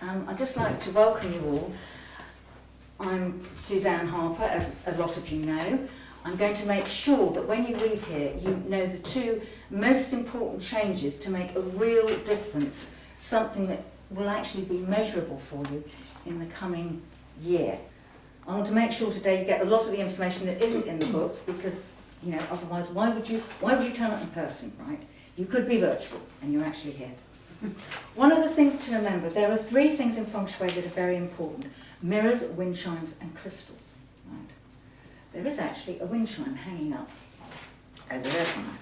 I'd just like to welcome you all. I'm Suzanne Harper, as a lot of you know. I'm going to make sure that when you leave here, you know the two most important changes to make a real difference, something that will actually be measurable for you in the coming year. I want to make sure today you get a lot of the information that isn't in the books, because, you know, otherwise why would you turn up in person, right? You could be virtual, and you're actually here. One of the things to remember, there are three things in Feng Shui that are very important: mirrors, wind chimes, and crystals. Right? There is actually a wind chime hanging up over there somewhere.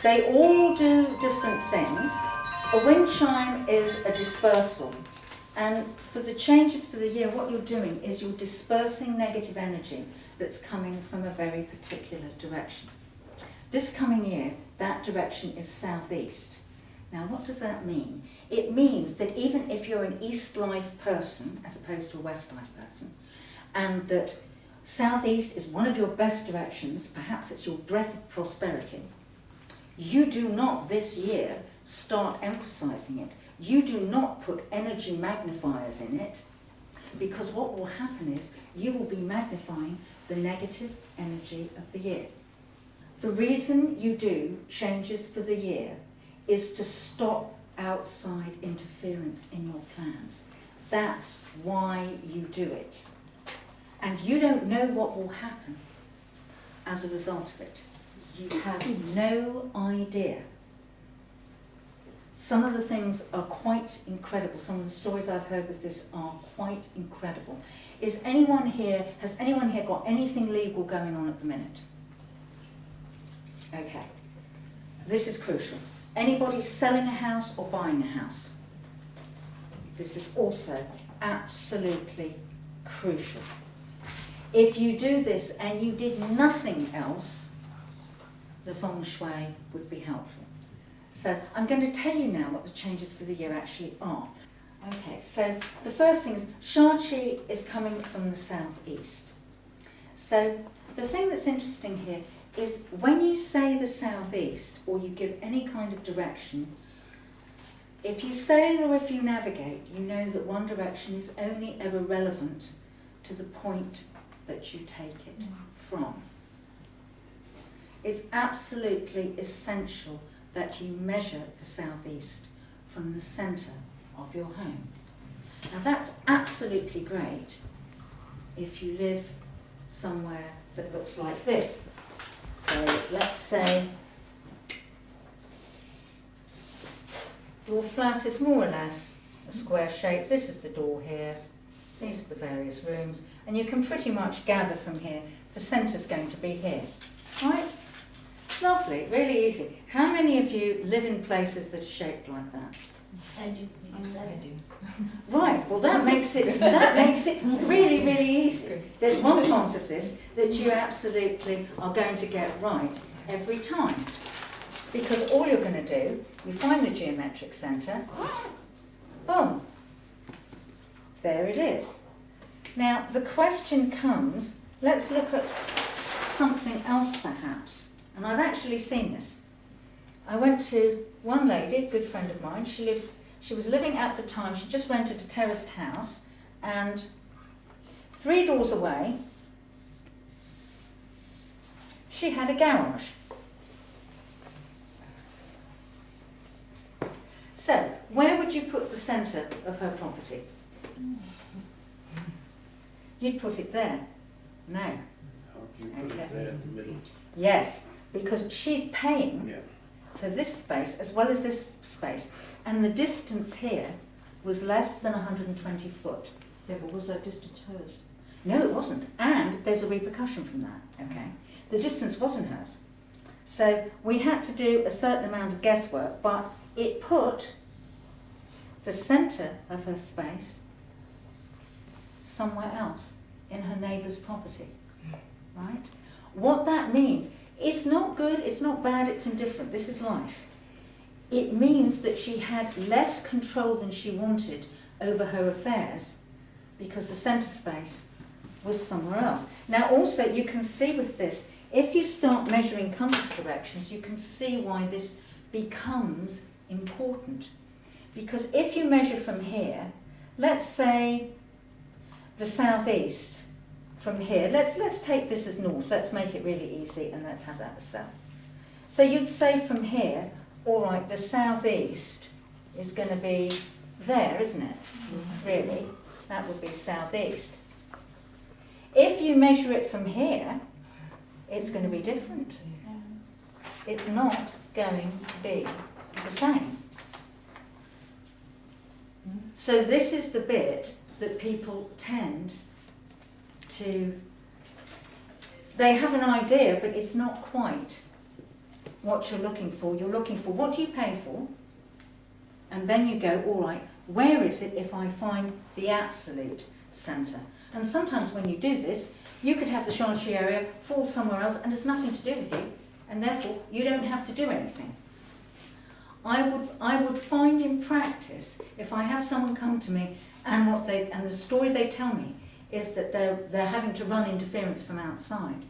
They all do different things. A wind chime is a dispersal, and for the changes for the year, what you're doing is you're dispersing negative energy that's coming from a very particular direction. This coming year, that direction is southeast. Now, what does that mean? It means that even if you're an East life person, as opposed to a West life person, and that southeast is one of your best directions, perhaps it's your breath of prosperity, you do not this year start emphasizing it. You do not put energy magnifiers in it, because what will happen is you will be magnifying the negative energy of the year. The reason you do changes for the year is to stop outside interference in your plans. That's why you do it. And you don't know what will happen as a result of it. You have no idea. Some of the things are quite incredible. Some of the stories I've heard with this are quite incredible. Has anyone here got anything legal going on at the minute? Okay, this is crucial. Anybody selling a house or buying a house? This is also absolutely crucial. If you do this and you did nothing else, the Feng Shui would be helpful. So I'm going to tell you now what the changes for the year actually are. Okay, so the first thing is Shang-Chi is coming from the southeast. So the thing that's interesting here is when you say the southeast, or you give any kind of direction, if you sail or if you navigate, you know that one direction is only ever relevant to the point that you take it from. It's absolutely essential that you measure the southeast from the centre of your home. Now that's absolutely great if you live somewhere that looks like this. So let's say your flat is more or less a square shape. This is the door here, these are the various rooms, and you can pretty much gather from here the centre's going to be here. Right? Lovely, really easy. How many of you live in places that are shaped like that? I do. Right, well that makes it really, really easy. There's one part of this that you absolutely are going to get right every time. Because all you're going to do, you find the geometric centre, boom, there it is. Now the question comes, let's look at something else perhaps. And I've actually seen this. I went to one lady, a good friend of mine, she was living at the time, she just rented a terraced house, and 3 doors away, she had a garage. So, where would you put the centre of her property? You'd put it there. No. You put it there in the middle. Yes, because she's paying for this space as well as this space. And the distance here was less than 120 foot. Yeah, but was that distance hers? No, it wasn't. And there's a repercussion from that, okay? The distance wasn't hers. So we had to do a certain amount of guesswork, but it put the centre of her space somewhere else in her neighbour's property, right? What that means, it's not good, it's not bad, it's indifferent. This is life. It means that she had less control than she wanted over her affairs because the centre space was somewhere else. Now also you can see with this, if you start measuring compass directions, you can see why this becomes important. Because if you measure from here, let's say the southeast from here, let's take this as north, let's make it really easy and let's have that as south. So you'd say from here, all right, the southeast is going to be there, isn't it? Really, that would be southeast. If you measure it from here, it's going to be different. It's not going to be the same. So this is the bit that people tend to, they have an idea, but it's not quite what you're looking for. You're looking for what do you pay for? And then you go, all right, where is it if I find the absolute centre? And sometimes when you do this, you could have the Shanxi area fall somewhere else and it's nothing to do with you, and therefore you don't have to do anything. I would find in practice, if I have someone come to me and the story they tell me is that they're having to run interference from outside,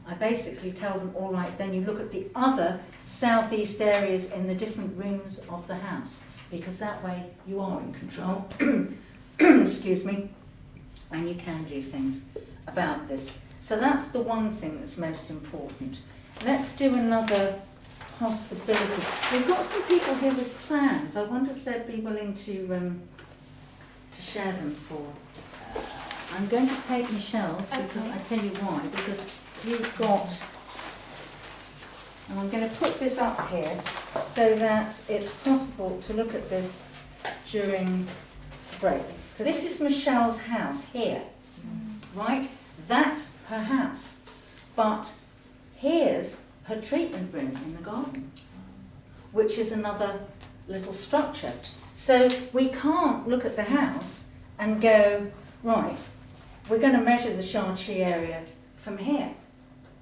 I basically tell them, all right, then you look at the other southeast areas in the different rooms of the house, because that way you are in control, excuse me, and you can do things about this. So that's the one thing that's most important. Let's do another possibility. We've got some people here with plans. I wonder if they'd be willing to share them for. I'm going to take Michelle's because I tell you why. Because you've got, and I'm going to put this up here so that it's possible to look at this during the break. This is Michelle's house here, right? That's her house. But here's her treatment room in the garden, which is another little structure. So we can't look at the house and go, right, we're going to measure the Shanxi area from here,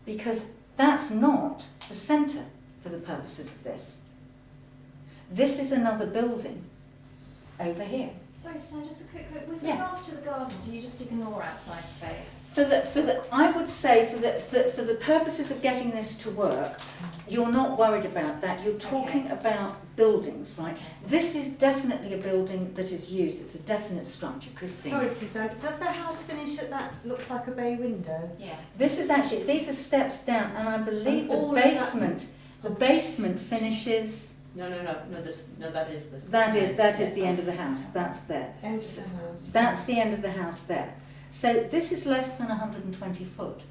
because that's not the centre for the purposes of this. This is another building over here. Sorry, Suzanne, just a quick. With Yeah. regards to the garden, do you just ignore outside space? I would say for the purposes of getting this to work, you're not worried about that. You're talking about buildings, right? This is definitely a building that is used. It's a definite structure, Christine. Sorry, Suzanne, does the house finish at that, looks like a bay window? Yeah. This is actually, these are steps down, and I believe And all the of basement finishes. No, that is the... That is the end of the house. That's there. End of the house. That's the end of the house there. So this is less than 120 foot,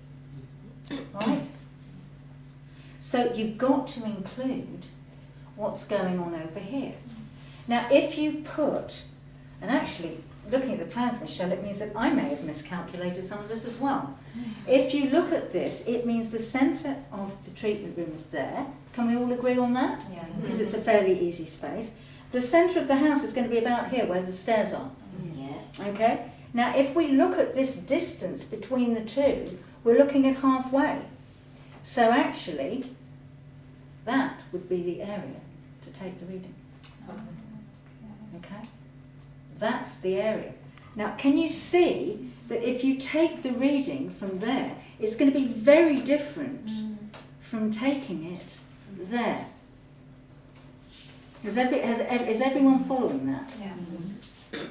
right? So you've got to include what's going on over here. Now, if you put, and actually looking at the plans, Michelle, it means that I may have miscalculated some of this as well. If you look at this, it means the centre of the treatment room is there. Can we all agree on that? Yeah. Because it's a fairly easy space. The centre of the house is going to be about here where the stairs are. Yeah. Okay? Now, if we look at this distance between the two, we're looking at halfway. So actually, that would be the area to take the reading. Okay? That's the area. Now, can you see that if you take the reading from there, it's going to be very different from taking it there? Is everyone following that? Yeah.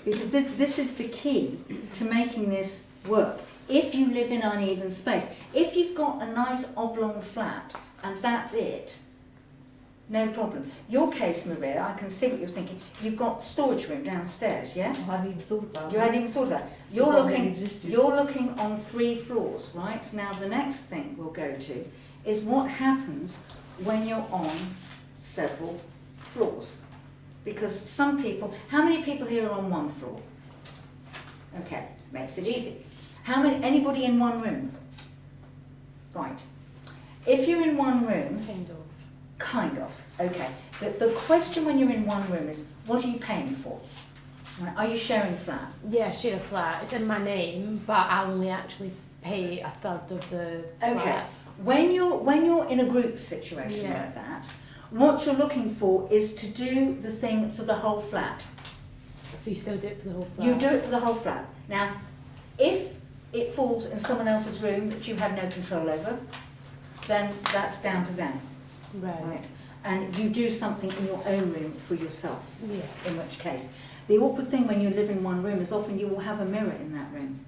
Because this is the key to making this work. If you live in uneven space, if you've got a nice oblong flat and that's it, no problem. Your case, Maria, I can see what you're thinking. You've got the storage room downstairs, yes? I hadn't even thought about You that. hadn't even thought of that. You're looking on 3 floors, right? Now the next thing we'll go to is what happens when you're on several floors. Because some people, how many people here are on 1 floor? Okay, makes it easy. How many, anybody in 1 room? Right. If you're in 1 room, kind of, okay. The question when you're in 1 room is, what are you paying for? Right, are you sharing a flat? Yeah, share a flat. It's in my name, but I'll only actually pay a third of the Okay. flat. When you're in a group situation Yeah. like that, what you're looking for is to do the thing for the whole flat. So you still do it for the whole flat? You do it for the whole flat. Now, if it falls in someone else's room that you have no control over, then that's down to them. Right. Right. and you do something in your own room for yourself, Yeah. in which case. The awkward thing when you live in one room is often you will have a mirror in that room.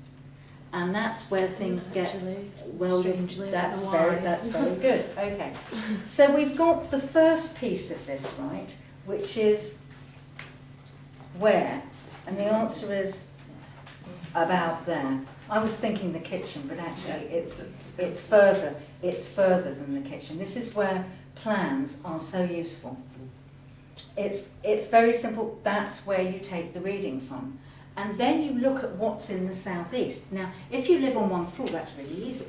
And that's where things get, Actually, well, strangely, that's why? very good, okay. So we've got the first piece of this, right, which is where, and the answer is about there. I was thinking the kitchen, but actually it's further than the kitchen. This is where plans are so useful. It's very simple. That's where you take the reading from. And then you look at what's in the southeast. Now, if you live on one floor, that's really easy.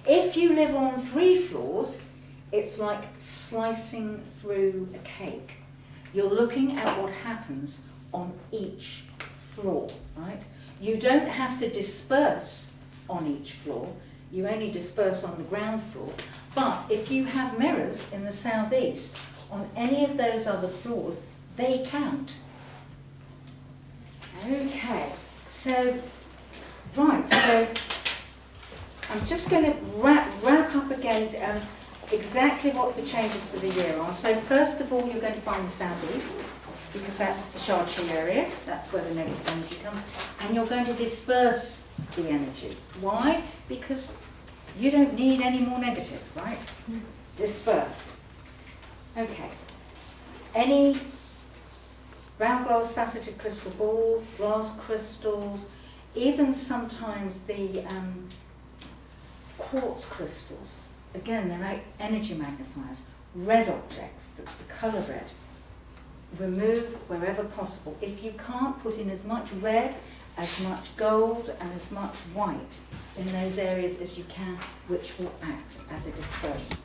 If you live on 3 floors, it's like slicing through a cake. You're looking at what happens on each floor, right? You don't have to disperse on each floor. You only disperse on the ground floor. But if you have mirrors in the southeast, on any of those other floors, they count. Okay, so, right, so I'm just going to wrap up again exactly what the changes for the year are. So first of all, you're going to find the southeast, because that's the Shard-Chi area, that's where the negative energy comes, and you're going to disperse the energy. Why? Because you don't need any more negative, right? Disperse. Okay. Any round glass faceted crystal balls, glass crystals, even sometimes the quartz crystals. Again, they're like energy magnifiers. Red objects, the colour red. Remove wherever possible. If you can't, put in as much red, as much gold and as much white in those areas as you can, which will act as a dispersion.